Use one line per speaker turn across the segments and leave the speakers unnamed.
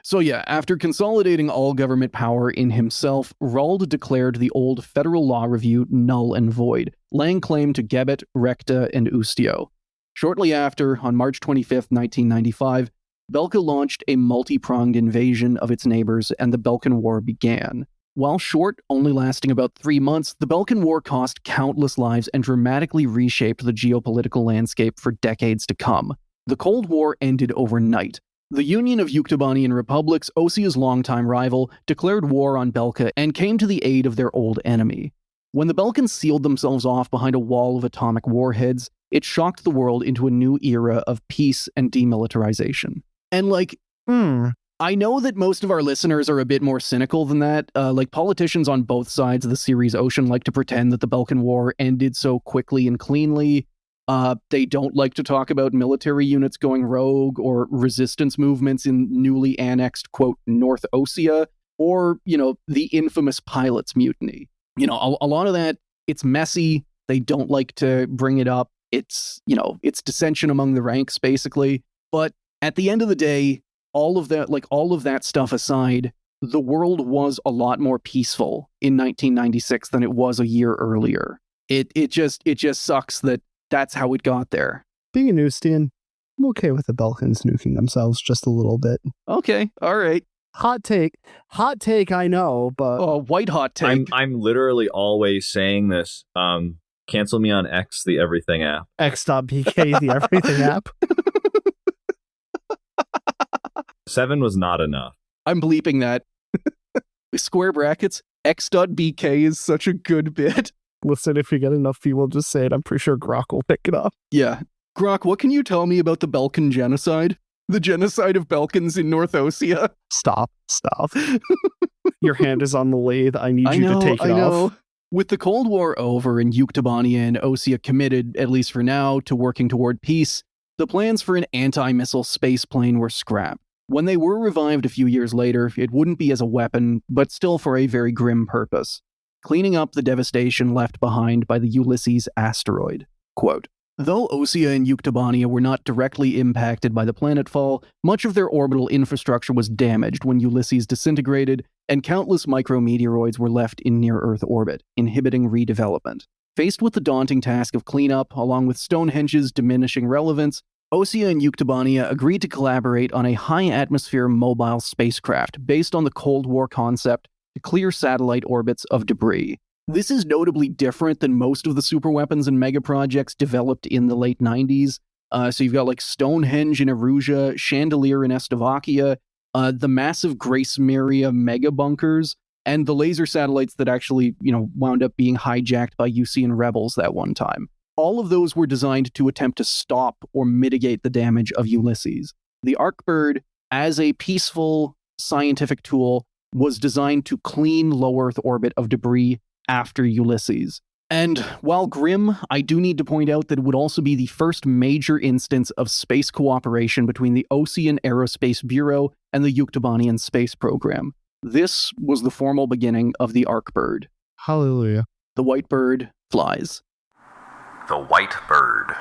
So yeah, after consolidating all government power in himself, Roald declared the old federal law review null and void, laying claim to Gebet, Recta, and Ustio. Shortly after, on March 25th, 1995, Belka launched a multi-pronged invasion of its neighbors, and the Balkan War began. While short, only lasting about 3 months, the Balkan War cost countless lives and dramatically reshaped the geopolitical landscape for decades to come. The Cold War ended overnight. The Union of Yuktobanian Republics, Osia's longtime rival, declared war on Belka and came to the aid of their old enemy. When the Balkans sealed themselves off behind a wall of atomic warheads, it shocked the world into a new era of peace and demilitarization. And I know that most of our listeners are a bit more cynical than that. Politicians on both sides of the Ceres Ocean like to pretend that the Balkan War ended so quickly and cleanly. They don't like to talk about military units going rogue or resistance movements in newly annexed, quote, North Ossia, or, the infamous pilots mutiny. A lot of that, it's messy. They don't like to bring it up. It's dissension among the ranks, basically. But at the end of the day, all of that stuff aside, the world was a lot more peaceful in 1996 than it was a year earlier. It just sucks that that's how it got there.
Being a Neustian, I'm okay with the Balkans nuking themselves just a little bit.
Okay, all right.
Hot take, I know, but...
white hot take.
I'm literally always saying this. Cancel me on X, the everything app.
X.bk, the everything app.
7 was not enough.
I'm bleeping that. Square brackets, X.bk is such a good bit.
Listen, if you get enough people just say it, I'm pretty sure Grok will pick it up.
Yeah. Grok, what can you tell me about the Balkan genocide? The genocide of Balkans in North Ossia?
Stop. Your hand is on the lathe. I need you to take it off.
With the Cold War over and Yuktobania and Ossia committed, at least for now, to working toward peace, the plans for an anti-missile space plane were scrapped. When they were revived a few years later, it wouldn't be as a weapon, but still for a very grim purpose: cleaning up the devastation left behind by the Ulysses asteroid. Quote, though Ossia and Yuktobania were not directly impacted by the planetfall, much of their orbital infrastructure was damaged when Ulysses disintegrated, and countless micrometeoroids were left in near-Earth orbit, inhibiting redevelopment. Faced with the daunting task of cleanup, along with Stonehenge's diminishing relevance, Ossia and Yuktobania agreed to collaborate on a high-atmosphere mobile spacecraft based on the Cold War concept to clear satellite orbits of debris. This is notably different than most of the superweapons and mega projects developed in the late 90s. So you've got Stonehenge in Erusia, Chandelier in Estevakia, the massive Grace Maria mega bunkers, and the laser satellites that actually, wound up being hijacked by Usean rebels that one time. All of those were designed to attempt to stop or mitigate the damage of Ulysses. The Arkbird, as a peaceful scientific tool, was designed to clean low Earth orbit of debris after Ulysses. And while grim, I do need to point out that it would also be the first major instance of space cooperation between the Ossian Aerospace Bureau and the Yuktobanian space program. This was the formal beginning of the Arkbird.
Hallelujah.
The white bird flies.
The White Bird.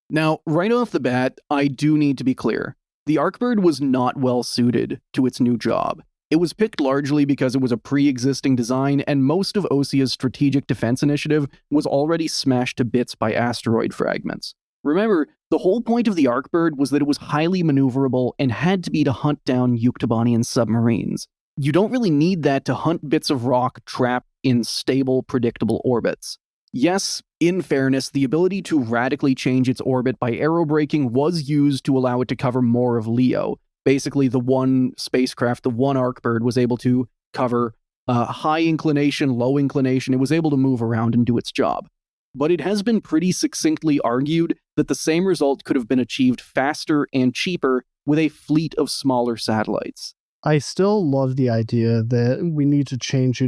Now, right off the bat, I do need to be clear. The Arkbird was not well suited to its new job. It was picked largely because it was a pre-existing design, and most of Ossia's strategic defense initiative was already smashed to bits by asteroid fragments. Remember, the whole point of the Arkbird was that it was highly maneuverable and had to be to hunt down Yuktobanian submarines. You don't really need that to hunt bits of rock trapped in stable, predictable orbits. Yes, in fairness, the ability to radically change its orbit by aerobraking was used to allow it to cover more of Leo. Basically, the one spacecraft, the one Arkbird, was able to cover high inclination, low inclination. It was able to move around and do its job. But it has been pretty succinctly argued that the same result could have been achieved faster and cheaper with a fleet of smaller satellites.
I still love the idea that we need to change,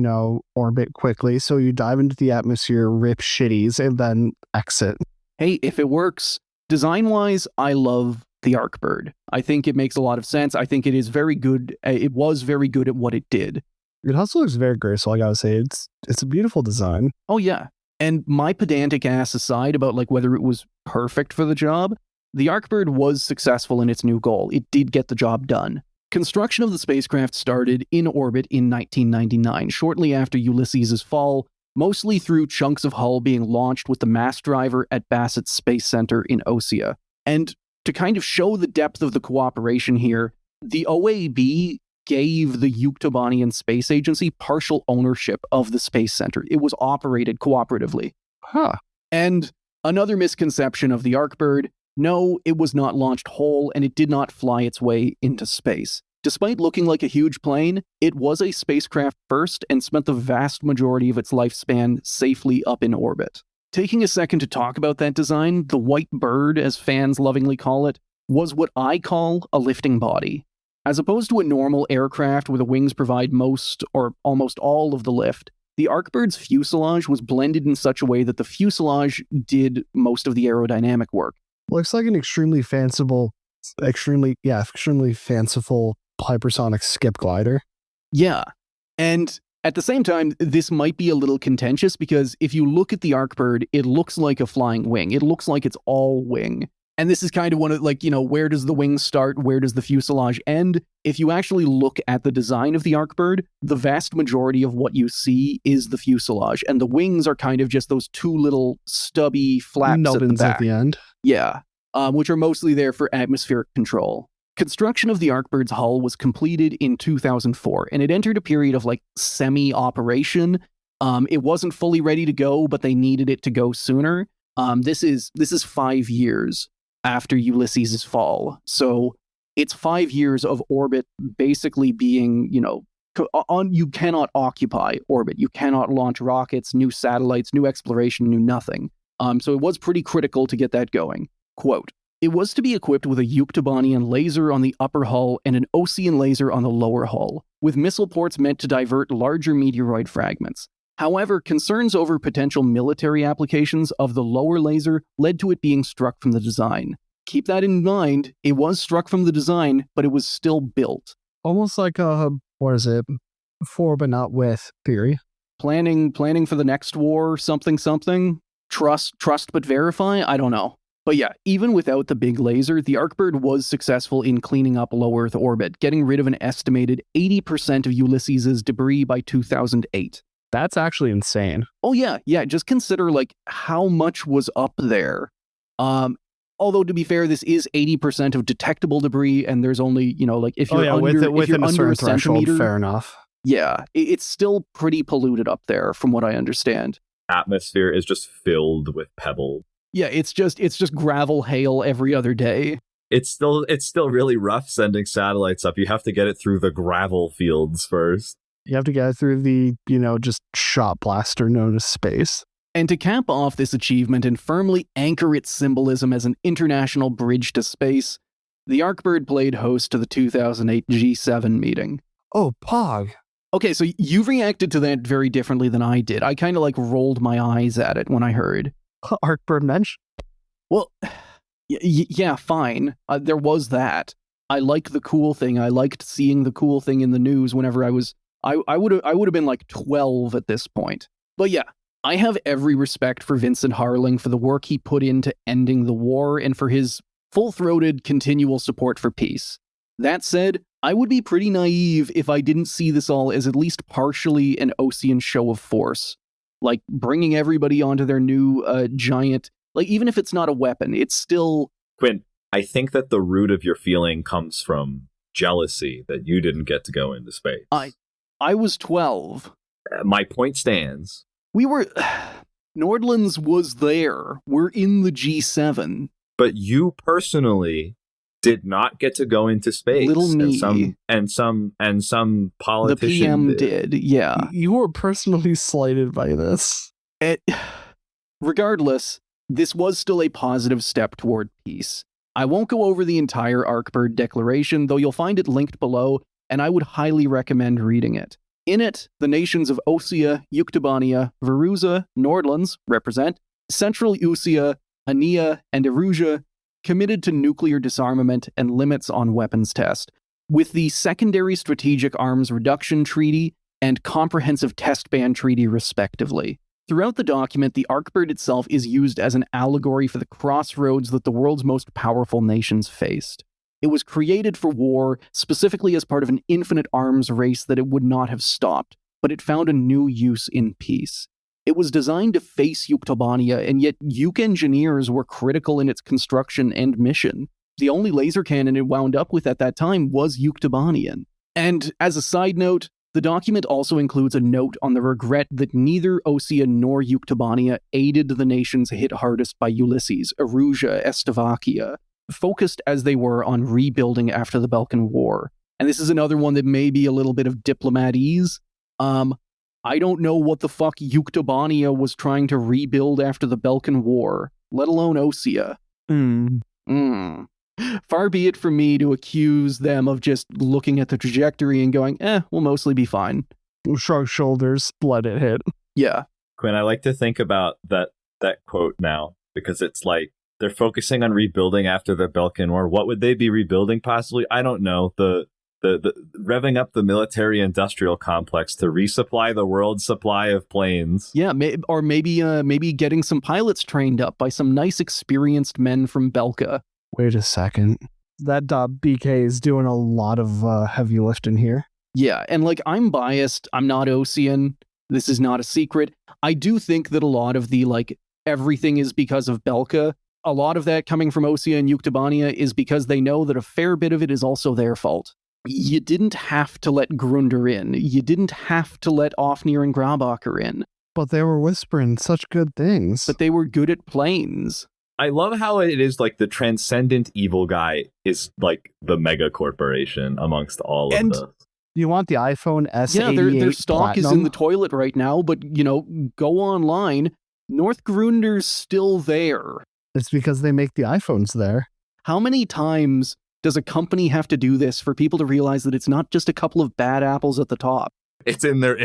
orbit quickly. So you dive into the atmosphere, rip shitties, and then exit.
Hey, if it works, design-wise, I love the Arkbird. I think it makes a lot of sense. I think it is very good. It was very good at what it did.
It also looks very graceful, I gotta say. It's a beautiful design.
Oh, yeah. And my pedantic ass aside about whether it was perfect for the job, the Arkbird was successful in its new goal. It did get the job done. Construction of the spacecraft started in orbit in 1999, shortly after Ulysses' fall, mostly through chunks of hull being launched with the mass driver at Bassett Space Center in Osea. And to kind of show the depth of the cooperation here, the OAB gave the Yuktobanian Space Agency partial ownership of the Space Center. It was operated cooperatively.
Huh.
And another misconception of the Arkbird, no, it was not launched whole and it did not fly its way into space. Despite looking like a huge plane, it was a spacecraft first and spent the vast majority of its lifespan safely up in orbit. Taking a second to talk about that design, the White Bird, as fans lovingly call it, was what I call a lifting body. As opposed to a normal aircraft where the wings provide most or almost all of the lift, the Arkbird's fuselage was blended in such a way that the fuselage did most of the aerodynamic work.
Looks like an extremely fanciful hypersonic skip glider.
Yeah. And at the same time, this might be a little contentious because if you look at the Arkbird, it looks like a flying wing. It looks like it's all wing. And this is kind of one of, where does the wing start? Where does the fuselage end? If you actually look at the design of the Arkbird, the vast majority of what you see is the fuselage. And the wings are kind of just those two little stubby flaps
Nubbins
at the back.
At the end.
Yeah, which are mostly there for atmospheric control. Construction of the Arkbird's hull was completed in 2004, and it entered a period of semi-operation. It wasn't fully ready to go, but they needed it to go sooner. This is 5 years after Ulysses' fall, so it's 5 years of orbit basically being, you cannot occupy orbit. You cannot launch rockets, new satellites, new exploration, new nothing. So it was pretty critical to get that going. Quote, "It was to be equipped with a Yuktobanian laser on the upper hull and an Osean laser on the lower hull, with missile ports meant to divert larger meteoroid fragments. However, concerns over potential military applications of the lower laser led to it being struck from the design. Keep that in mind, it was struck from the design, but it was still built.
Almost like a, for but not with theory.
Planning for the next war, something. Trust but verify? I don't know. But yeah, even without the big laser, the Arkbird was successful in cleaning up low Earth orbit, getting rid of an estimated 80% of Ulysses' debris by 2008.
That's actually insane.
Oh yeah, just consider how much was up there. Although to be fair, this is 80% of detectable debris, and there's only, if you're
within a certain threshold,
centimeter,
fair enough.
Yeah, it's still pretty polluted up there, from what I understand.
Atmosphere is just filled with pebbles.
Yeah, it's just gravel hail every other day.
It's still really rough sending satellites up. You have to get it through the gravel fields first.
You have to get it through the, just shot blaster known as space.
And to cap off this achievement and firmly anchor its symbolism as an international bridge to space, the Arkbird played host to the 2008 G7 meeting.
Oh, Pog.
Okay, so you reacted to that very differently than I did. I kind of rolled my eyes at it when I heard.
Arkbird mentioned.
Well, yeah, fine. There was that. I like the cool thing. I liked seeing the cool thing in the news whenever I would have been 12 at this point. But yeah, I have every respect for Vincent Harling for the work he put into ending the war and for his full-throated continual support for peace. That said, I would be pretty naive if I didn't see this all as at least partially an Osean show of force. Bringing everybody onto their new giant, even if it's not a weapon, it's still...
Quinn, I think that the root of your feeling comes from jealousy that you didn't get to go into space.
I was 12.
My point stands.
We were... Nordland's was there. We're in the G7.
But you personally did not get to go into space.
Little me.
And some politician
The PM did, yeah.
You were personally slighted by this.
Regardless, this was still a positive step toward peace. I won't go over the entire Arkbird declaration, though you'll find it linked below, and I would highly recommend reading it. In it, the nations of Osea, Yuktobania, Veruza, Nordlands represent, Central Usea, Ania, and Erusia committed to nuclear disarmament and limits on weapons test, with the Secondary Strategic Arms Reduction Treaty and Comprehensive Test Ban Treaty respectively. Throughout the document, the Arkbird itself is used as an allegory for the crossroads that the world's most powerful nations faced. It was created for war, specifically as part of an infinite arms race that it would not have stopped, but it found a new use in peace. It was designed to face Yuktobania, and yet Yuk engineers were critical in its construction and mission. The only laser cannon it wound up with at that time was Yuktobanian. And as a side note, the document also includes a note on the regret that neither Osea nor Yuktobania aided the nations hit hardest by Ulysses, Erusia, Estevakia, focused as they were on rebuilding after the Balkan War. And this is another one that may be a little bit of diplomatese. I don't know what the fuck Yuktobania was trying to rebuild after the Balkan War, let alone Osea. Far be it from me to accuse them of just looking at the trajectory and going, we'll mostly be fine.
Shrug shoulders, let it hit.
Yeah.
Quinn, I like to think about that quote now, because it's like they're focusing on rebuilding after the Balkan War. What would they be rebuilding possibly? I don't know. The revving up the military-industrial complex to resupply the world's supply of planes.
Yeah, or maybe getting some pilots trained up by some nice experienced men from Belka.
Wait a second. That .BK is doing a lot of heavy lifting here.
Yeah, and like, I'm biased. I'm not Osean. This is not a secret. I do think that a lot of the, like, everything is because of Belka. A lot of that coming from Osea and Yuktobania is because they know that a fair bit of it is also their fault. You didn't have to let Grunder in. You didn't have to let Ofnir and Grabacher in.
But they were whispering such good things.
But they were good at planes.
I love how it is like the transcendent evil guy is like the mega corporation amongst all of this.
You want the iPhone S88
Yeah, their stock
Platinum?
is in the toilet right now, but, go online. North Grunder's still there.
It's because they make the iPhones there.
How many times does a company have to do this for people to realize that it's not just a couple of bad apples at the top?
It's in there.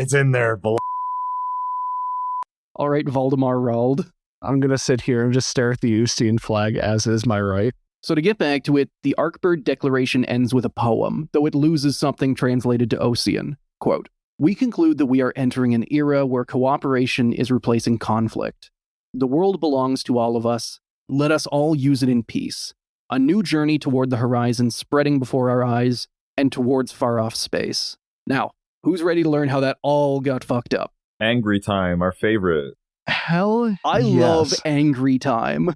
All right, Valdemar Rald.
I'm going to sit here and just stare at the Ustian flag, as is my right.
So to get back to it, the Arkbird Declaration ends with a poem, though it loses something translated to Osean. Quote, "We conclude that we are entering an era where cooperation is replacing conflict. The world belongs to all of us. Let us all use it in peace. A new journey toward the horizon spreading before our eyes and towards far-off space." Now, who's ready to learn how that all got fucked up?
Angry Time, our favorite.
Hell
I
yes.
love Angry Time.